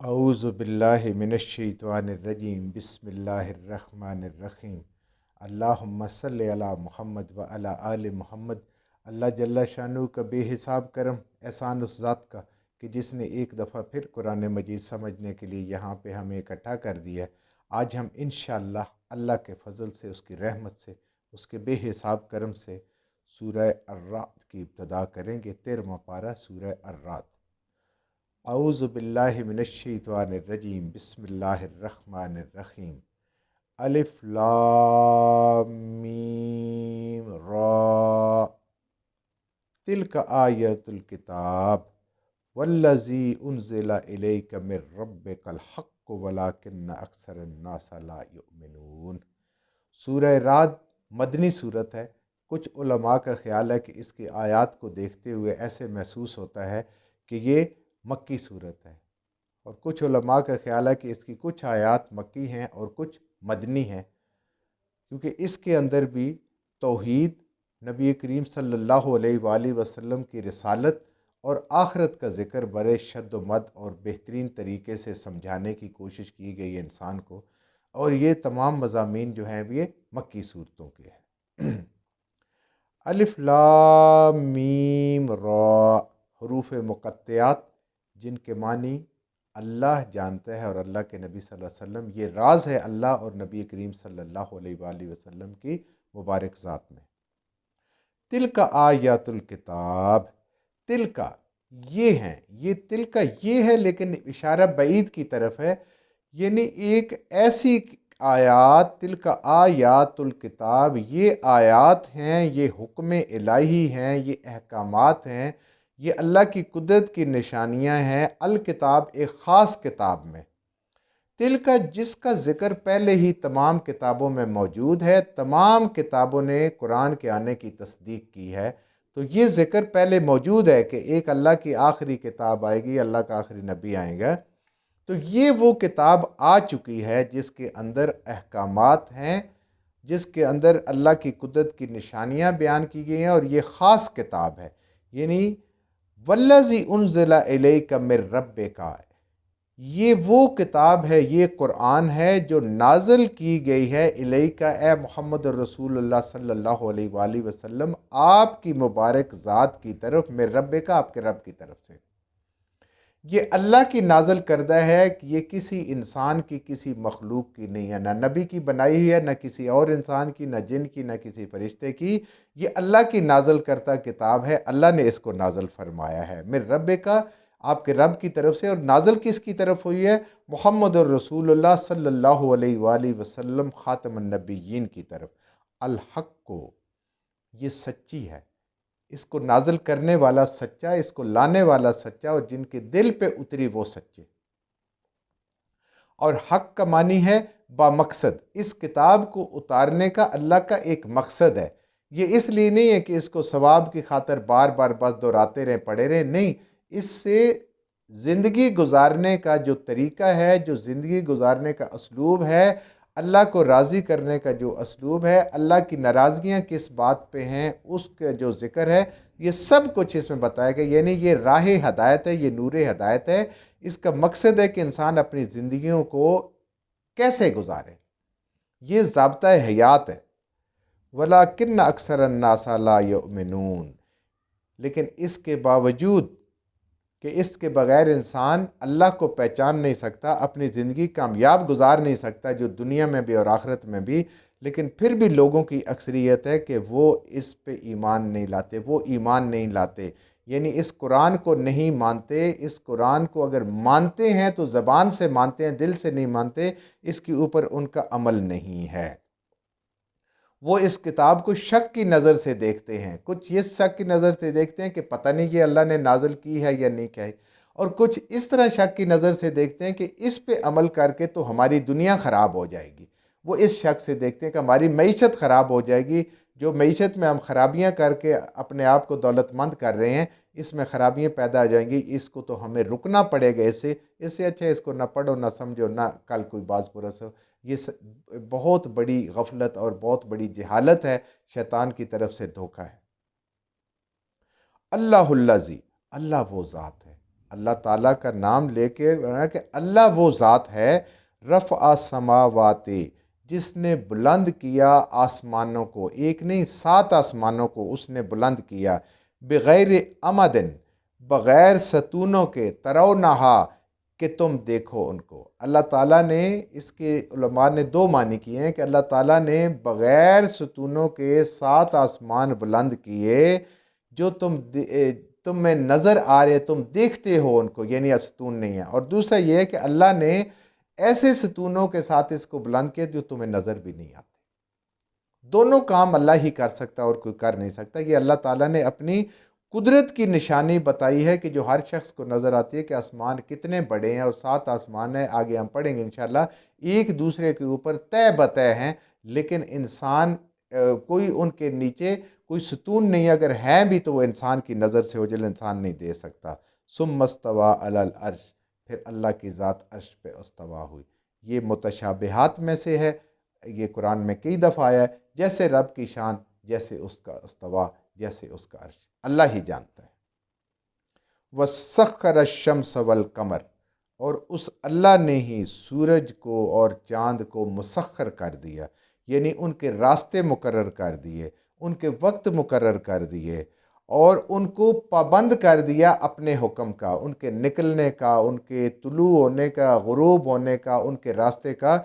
اعوذ باللہ من الشیطان الرجیم بسم اللہ الرحمن الرحیم اللہم صلی علی محمد و علی آل محمد۔ اللہ جل شانہ کا بے حساب کرم احسان اس ذات کا کہ جس نے ایک دفعہ پھر قرآن مجید سمجھنے کے لیے یہاں پہ ہمیں اکٹھا کر دیا ہے۔ آج ہم انشاءاللہ اللہ کے فضل سے، اس کی رحمت سے، اس کے بے حساب کرم سے سورہ الرعد کی ابتدا کریں گے۔ 13واں پارہ سورہ الرعد۔ اعوذ باللہ من الشیطان الرجیم بسم اللہ الرحمن الرحیم۔ الف لام میم را تلک آیت الکتاب والذی انزل الیک من ربک الحق ولکن اکثر الناس لا یؤمنون۔ سورہ رعد مدنی صورت ہے۔ کچھ علماء کا خیال ہے کہ اس کی آیات کو دیکھتے ہوئے ایسے محسوس ہوتا ہے کہ یہ مکی صورت ہے، اور کچھ علماء کا خیال ہے کہ اس کی کچھ آیات مکی ہیں اور کچھ مدنی ہیں، کیونکہ اس کے اندر بھی توحید، نبی کریم صلی اللہ علیہ وآلہ وسلم کی رسالت اور آخرت کا ذکر بڑے شد و مد اور بہترین طریقے سے سمجھانے کی کوشش کی گئی ہے انسان کو، اور یہ تمام مضامین جو ہیں یہ مکی صورتوں کے ہیں۔ الف لام میم را، حروف مقطعات جن کے معنی اللہ جانتا ہے اور اللہ کے نبی صلی اللہ علیہ وسلم، یہ راز ہے اللہ اور نبی کریم صلی اللہ علیہ وآلہ وسلم کی مبارک ذات میں۔ تلک آیات الکتاب، تلک یہ ہیں، یہ تلک یہ ہے لیکن اشارہ بعید کی طرف ہے، یعنی ایک ایسی آیات، تلک آیات الکتاب، یہ آیات ہیں، یہ حکم الہی ہیں، یہ احکامات ہیں، یہ اللہ کی قدرت کی نشانیاں ہیں۔ الکتاب ایک خاص کتاب میں، تلک جس کا ذکر پہلے ہی تمام کتابوں میں موجود ہے، تمام کتابوں نے قرآن کے آنے کی تصدیق کی ہے، تو یہ ذکر پہلے موجود ہے کہ ایک اللہ کی آخری کتاب آئے گی، اللہ کا آخری نبی آئیں گا، تو یہ وہ کتاب آ چکی ہے جس کے اندر احکامات ہیں، جس کے اندر اللہ کی قدرت کی نشانیاں بیان کی گئی ہیں، اور یہ خاص کتاب ہے، یعنی والذی انزل الیک من ربک، یہ وہ کتاب ہے، یہ قرآن ہے جو نازل کی گئی ہے الیک، اے محمد الرسول اللہ صلی اللہ علیہ وآلہ وسلم، آپ کی مبارک ذات کی طرف، من ربک، آپ کے رب کی طرف سے۔ یہ اللہ کی نازل کردہ ہے، کہ یہ کسی انسان کی، کسی مخلوق کی نہیں ہے، نہ نبی کی بنائی ہوئی ہے، نہ کسی اور انسان کی، نہ جن کی، نہ کسی فرشتے کی، یہ اللہ کی نازل کردہ کتاب ہے، اللہ نے اس کو نازل فرمایا ہے، من ربک، آپ کے رب کی طرف سے۔ اور نازل کس کی طرف ہوئی ہے؟ محمد الرسول اللہ صلی اللہ علیہ وآلہ وسلم، خاتم النبیین کی طرف۔ الحق کو، یہ سچی ہے، اس کو نازل کرنے والا سچا، اس کو لانے والا سچا، اور جن کے دل پہ اتری وہ سچے۔ اور حق کا معنی ہے با مقصد، اس کتاب کو اتارنے کا اللہ کا ایک مقصد ہے۔ یہ اس لیے نہیں ہے کہ اس کو ثواب کی خاطر بار بار بس دہراتے رہیں، پڑھے رہیں، نہیں، اس سے زندگی گزارنے کا جو طریقہ ہے، جو زندگی گزارنے کا اسلوب ہے، اللہ کو راضی کرنے کا جو اسلوب ہے، اللہ کی ناراضگیاں کس بات پہ ہیں اس کا جو ذکر ہے، یہ سب کچھ اس میں بتایا گیا، یعنی یہ راہ ہدایت ہے، یہ نور ہدایت ہے۔ اس کا مقصد ہے کہ انسان اپنی زندگیوں کو کیسے گزارے، یہ ضابطہ حیات ہے۔ وَلَكِنَّ أَكْثَرَ النَّاسَ لَا يُؤْمِنُونَ، لیکن اس کے باوجود کہ اس کے بغیر انسان اللہ کو پہچان نہیں سکتا، اپنی زندگی کامیاب گزار نہیں سکتا، جو دنیا میں بھی اور آخرت میں بھی، لیکن پھر بھی لوگوں کی اکثریت ہے کہ وہ اس پہ ایمان نہیں لاتے، وہ ایمان نہیں لاتے، یعنی اس قرآن کو نہیں مانتے۔ اس قرآن کو اگر مانتے ہیں تو زبان سے مانتے ہیں، دل سے نہیں مانتے، اس کے اوپر ان کا عمل نہیں ہے۔ وہ اس کتاب کو شک کی نظر سے دیکھتے ہیں، کچھ یہ شک کی نظر سے دیکھتے ہیں کہ پتہ نہیں یہ اللہ نے نازل کی ہے یا نہیں کیا ہے، اور کچھ اس طرح شک کی نظر سے دیکھتے ہیں کہ اس پہ عمل کر کے تو ہماری دنیا خراب ہو جائے گی۔ وہ اس شک سے دیکھتے ہیں کہ ہماری معیشت خراب ہو جائے گی، جو معیشت میں ہم خرابیاں کر کے اپنے آپ کو دولت مند کر رہے ہیں، اس میں خرابیاں پیدا ہو جائیں گی، اس کو تو ہمیں رکنا پڑے گا، اس سے اچھا اس کو نہ پڑھو، نہ سمجھو، نہ کل کوئی باز پرس ہو۔ یہ بہت بڑی غفلت اور بہت بڑی جہالت ہے، شیطان کی طرف سے دھوکہ ہے۔ اللہ الذی، اللہ وہ ذات ہے، اللہ تعالیٰ کا نام لے کے کہ اللہ وہ ذات ہے رفع السماوات، جس نے بلند کیا آسمانوں کو، ایک نہیں 7 آسمانوں کو اس نے بلند کیا، بغیر امدن، بغیر ستونوں کے، ترونہا، کہ تم دیکھو ان کو۔ اللہ تعالیٰ نے، اس کے علماء نے 2 معنی کیے ہیں کہ اللہ تعالیٰ نے بغیر ستونوں کے 7 آسمان بلند کیے جو تم میں نظر آ رہے، تم دیکھتے ہو ان کو، یعنی ستون نہیں ہے۔ اور دوسرا یہ ہے کہ اللہ نے ایسے ستونوں کے ساتھ اس کو بلند کیا جو تمہیں نظر بھی نہیں آتے۔ دونوں کام اللہ ہی کر سکتا اور کوئی کر نہیں سکتا۔ یہ اللہ تعالیٰ نے اپنی قدرت کی نشانی بتائی ہے کہ جو ہر شخص کو نظر آتی ہے کہ آسمان کتنے بڑے ہیں، اور 7 آسمان ہیں، آگے ہم پڑھیں گے انشاءاللہ، ایک دوسرے کے اوپر طے بطے ہیں، لیکن انسان کوئی ان کے نیچے کوئی ستون نہیں، اگر ہیں بھی تو وہ انسان کی نظر سے اوجھل انسان نہیں دے سکتا۔ ثم استویٰ علی العرش، پھر اللہ کی ذات عرش پہ استوا ہوئی۔ یہ متشابہات میں سے ہے، یہ قرآن میں کئی دفعہ آیا ہے، جیسے رب کی شان، جیسے اس کا استوا، جیسے اس کا عرش، اللہ ہی جانتا ہے۔ وَسَخَّرَ الشَّمْسَ وَالْقَمَرَ، اور اس اللہ نے ہی سورج کو اور چاند کو مسخر کر دیا، یعنی ان کے راستے مقرر کر دیے، ان کے وقت مقرر کر دیے، اور ان کو پابند کر دیا اپنے حکم کا، ان کے نکلنے کا، ان کے طلوع ہونے کا، غروب ہونے کا، ان کے راستے کا۔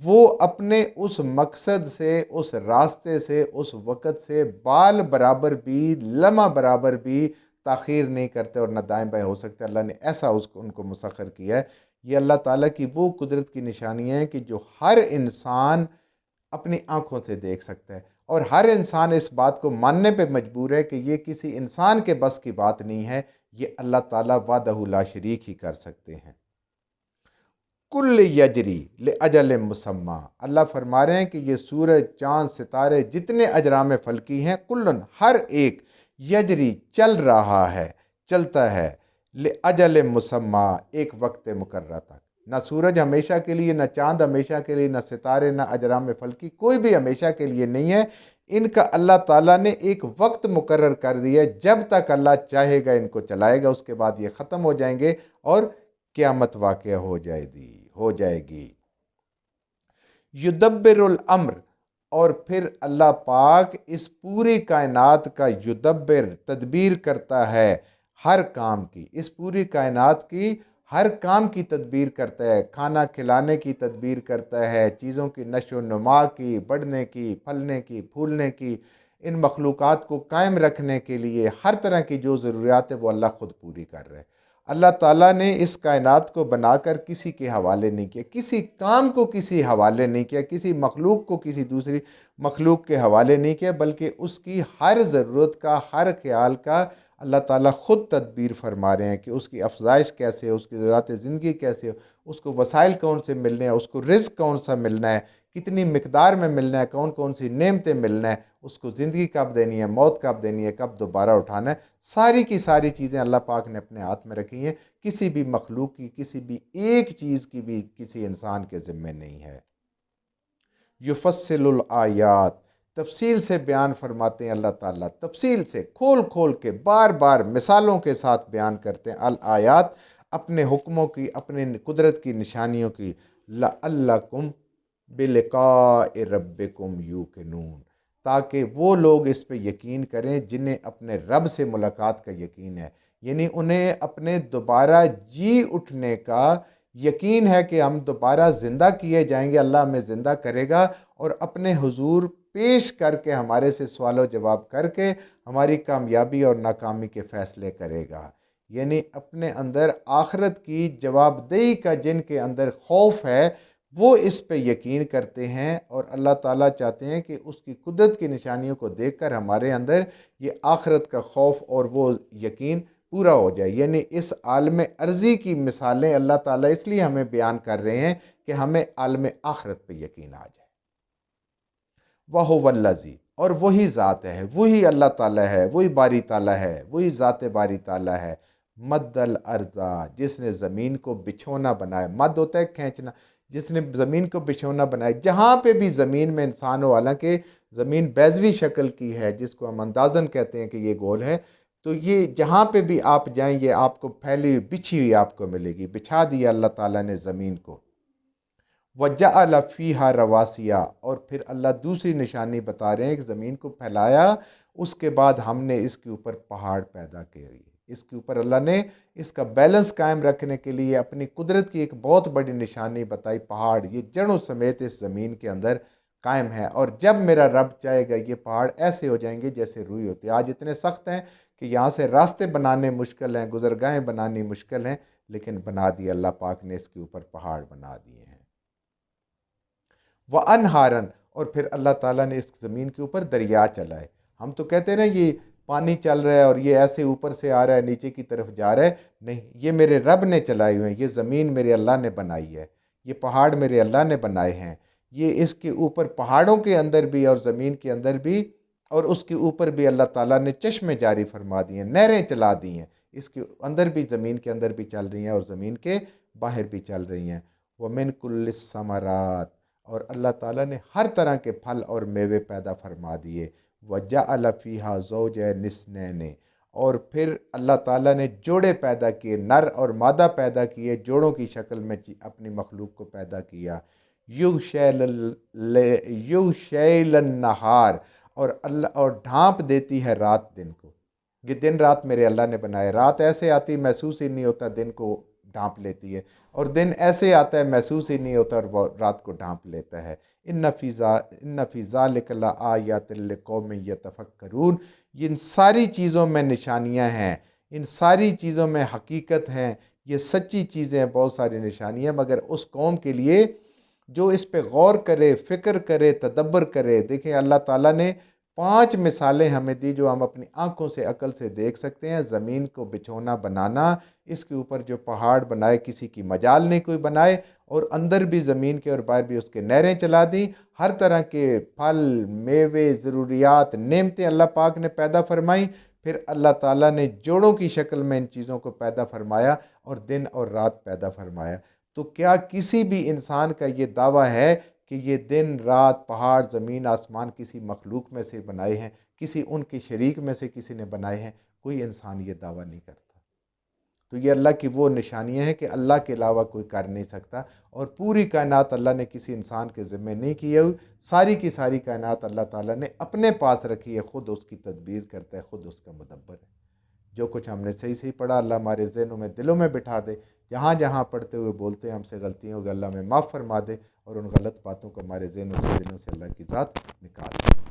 وہ اپنے اس مقصد سے، اس راستے سے، اس وقت سے بال برابر بھی، لمحہ برابر بھی تاخیر نہیں کرتے اور نہ دائیں بائیں ہو سکتے۔ اللہ نے ایسا ان کو مسخر کیا ہے۔ یہ اللہ تعالیٰ کی وہ قدرت کی نشانیاں ہیں کہ جو ہر انسان اپنی آنکھوں سے دیکھ سکتا ہے، اور ہر انسان اس بات کو ماننے پہ مجبور ہے کہ یہ کسی انسان کے بس کی بات نہیں ہے، یہ اللہ تعالیٰ وحدہ لا شریک ہی کر سکتے ہیں۔ کل یجری لاجل مسمى، اللہ فرما رہے ہیں کہ یہ سورج، چاند، ستارے، جتنے اجرام فلکی ہیں، کلن، ہر ایک، یجری، چل رہا ہے، چلتا ہے، لاجل مسمى، ایک وقت مقررہ تک۔ نہ سورج ہمیشہ کے لیے، نہ چاند ہمیشہ کے لیے، نہ ستارے، نہ اجرام فلکی، کوئی بھی ہمیشہ کے لیے نہیں ہے۔ ان کا اللہ تعالیٰ نے ایک وقت مقرر کر دیا ہے، جب تک اللہ چاہے گا ان کو چلائے گا، اس کے بعد یہ ختم ہو جائیں گے اور قیامت واقع ہو جائے گی۔ یدبر الامر، اور پھر اللہ پاک اس پوری کائنات کا یدبر، تدبیر کرتا ہے ہر کام کی، اس پوری کائنات کی ہر کام کی تدبیر کرتا ہے، کھانا کھلانے کی تدبیر کرتا ہے، چیزوں کی نشو و نما کی، بڑھنے کی، پھلنے کی، پھولنے کی، ان مخلوقات کو قائم رکھنے کے لیے ہر طرح کی جو ضروریات ہے وہ اللہ خود پوری کر رہے ہیں۔ اللہ تعالیٰ نے اس کائنات کو بنا کر کسی کے حوالے نہیں کیا، کسی کام کو کسی حوالے نہیں کیا، کسی مخلوق کو کسی دوسری مخلوق کے حوالے نہیں کیا، بلکہ اس کی ہر ضرورت کا، ہر خیال کا اللہ تعالیٰ خود تدبیر فرما رہے ہیں کہ اس کی افزائش کیسے ہے، اس کی ضرورت زندگی کیسے ہو، اس کو وسائل کون سے ملنے ہیں، اس کو رزق کون سا ملنا ہے، کتنی مقدار میں ملنا ہے، کون سے نعمتیں ملنا ہے، اس کو زندگی کب دینی ہے، موت کب دینی ہے، کب دوبارہ اٹھانا ہے، ساری کی ساری چیزیں اللہ پاک نے اپنے ہاتھ میں رکھی ہیں۔ کسی بھی مخلوق کی، کسی بھی ایک چیز کی بھی کسی انسان کے ذمہ نہیں ہے۔ یفصل الآیات، تفصیل سے بیان فرماتے ہیں اللہ تعالیٰ، تفصیل سے، کھول کھول کے، بار بار مثالوں کے ساتھ بیان کرتے ہیں الآیات، اپنے حکموں کی، اپنے قدرت کی نشانیوں کی۔ لعلکم بلقاء ربکم یوقنون، تاکہ وہ لوگ اس پہ یقین کریں جنہیں اپنے رب سے ملاقات کا یقین ہے، یعنی انہیں اپنے دوبارہ جی اٹھنے کا یقین ہے کہ ہم دوبارہ زندہ کیے جائیں گے، اللہ ہمیں زندہ کرے گا اور اپنے حضور پیش کر کے ہمارے سے سوال و جواب کر کے ہماری کامیابی اور ناکامی کے فیصلے کرے گا۔ یعنی اپنے اندر آخرت کی جواب دہی کا جن کے اندر خوف ہے وہ اس پہ یقین کرتے ہیں، اور اللہ تعالیٰ چاہتے ہیں کہ اس کی قدرت کی نشانیوں کو دیکھ کر ہمارے اندر یہ آخرت کا خوف اور وہ یقین پورا ہو جائے۔ یعنی اس عالم ارضی کی مثالیں اللہ تعالیٰ اس لیے ہمیں بیان کر رہے ہیں کہ ہمیں عالم آخرت پہ یقین آ جائے۔ وَهُوَ الَّذِي، اور وہی ذات ہے، وہی اللہ تعالیٰ ہے، وہی باری تعالیٰ ہے، وہی ذات باری تعالیٰ ہے، مد الارض، جس نے زمین کو بچھونا بنایا، مد ہوتا ہے کھینچنا، جس نے زمین کو بچھونا بنایا، جہاں پہ بھی زمین میں انسان ہو، حالانکہ زمین بیضوی شکل کی ہے جس کو ہم اندازن کہتے ہیں کہ یہ گول ہے، تو یہ جہاں پہ بھی آپ جائیں یہ آپ کو پھیلی ہوئی بچھی ہوئی آپ کو ملے گی. بچھا دیا اللہ تعالیٰ نے زمین کو. وَجَعَلَ فِيهَا رَوَاسِيَ، اور پھر اللہ دوسری نشانی بتا رہے ہیں کہ زمین کو پھیلایا، اس کے بعد ہم نے اس کے اوپر پہاڑ پیدا کیے. اس کے اوپر اللہ نے اس کا بیلنس قائم رکھنے کے لیے اپنی قدرت کی ایک بہت بڑی نشانی بتائی. پہاڑ یہ جڑوں سمیت اس زمین کے اندر قائم ہے، اور جب میرا رب چاہے گا یہ پہاڑ ایسے ہو جائیں گے جیسے روئی ہوتی ہے. آج اتنے سخت ہیں کہ یہاں سے راستے بنانے مشکل ہیں، گزرگاہیں بنانی مشکل ہیں، لیکن بنا دی اللہ پاک نے، اس کے اوپر پہاڑ بنا دیے ہیں. وَأَنْهَارًا، اور پھر اللہ تعالیٰ نے اس زمین کے اوپر دریا چلائے. ہم تو کہتے ہیں نا یہ پانی چل رہا ہے اور یہ ایسے اوپر سے آ رہا ہے نیچے کی طرف جا رہا ہے. نہیں، یہ میرے رب نے چلائے ہوئے ہیں. یہ زمین میرے اللہ نے بنائی ہے، یہ پہاڑ میرے اللہ نے بنائے ہیں. یہ اس کے اوپر پہاڑوں کے اندر بھی اور زمین کے اندر بھی اور اس کے اوپر بھی اللہ تعالیٰ نے چشمے جاری فرما دیے ہیں، نہریں چلا دی ہیں. اس کے اندر بھی، زمین کے اندر بھی چل رہی ہیں اور زمین کے باہر بھی چل رہی ہیں. وَمِن كُلِّ الثَّمَرَاتِ، اور اللہ تعالیٰ نے ہر طرح کے پھل اور میوے پیدا فرما دیے. وَجَعَلَ فِيهَا زَوْجَيْنِ اثْنَيْنِ، اور پھر اللہ تعالیٰ نے جوڑے پیدا کیے، نر اور مادہ پیدا کیے، جوڑوں کی شکل میں اپنی مخلوق کو پیدا کیا. یغشی النہار، اور ڈھانپ دیتی ہے رات دن کو. یہ دن رات میرے اللہ نے بنائے. رات ایسے آتی محسوس ہی نہیں ہوتا، دن کو ڈھانپ لیتی ہے، اور دن ایسے آتا ہے محسوس ہی نہیں ہوتا اور وہ رات کو ڈھانپ لیتا ہے. ان فی ذالک لآیات لقوم یتفکرون، ان ساری چیزوں میں نشانیاں ہیں، ان ساری چیزوں میں حقیقت ہیں. یہ سچی چیزیں ہیں، بہت ساری نشانیاں، مگر اس قوم کے لیے جو اس پہ غور کرے، فکر کرے، تدبر کرے. دیکھیں اللہ تعالیٰ نے 5 مثالیں ہمیں دی جو ہم اپنی آنکھوں سے، عقل سے دیکھ سکتے ہیں. زمین کو بچھونا بنانا، اس کے اوپر جو پہاڑ بنائے کسی کی مجال نہیں کوئی بنائے، اور اندر بھی زمین کے اور باہر بھی اس کے نہریں چلا دیں. ہر طرح کے پھل، میوے، ضروریات، نعمتیں اللہ پاک نے پیدا فرمائیں. پھر اللہ تعالیٰ نے جوڑوں کی شکل میں ان چیزوں کو پیدا فرمایا اور دن اور رات پیدا فرمایا. تو کیا کسی بھی انسان کا یہ دعویٰ ہے کہ یہ دن رات، پہاڑ، زمین، آسمان کسی مخلوق میں سے بنائے ہیں، کسی ان کے شریک میں سے کسی نے بنائے ہیں؟ کوئی انسان یہ دعویٰ نہیں کرتا. تو یہ اللہ کی وہ نشانیاں ہیں کہ اللہ کے علاوہ کوئی کر نہیں سکتا، اور پوری کائنات اللہ نے کسی انسان کے ذمہ نہیں کی ہوئی. ساری کی ساری کائنات اللہ تعالیٰ نے اپنے پاس رکھی ہے، خود اس کی تدبیر کرتا ہے، خود اس کا مدبر ہے. جو کچھ ہم نے صحیح صحیح پڑھا اللہ ہمارے ذہنوں میں، دلوں میں بٹھا دے. جہاں جہاں پڑھتے ہوئے بولتے ہیں ہم سے غلطیوں کو اللہ میں معاف فرما دے، اور ان غلط باتوں کو ہمارے ذہنوں سے، دلوں سے اللہ کی ذات نکال دے.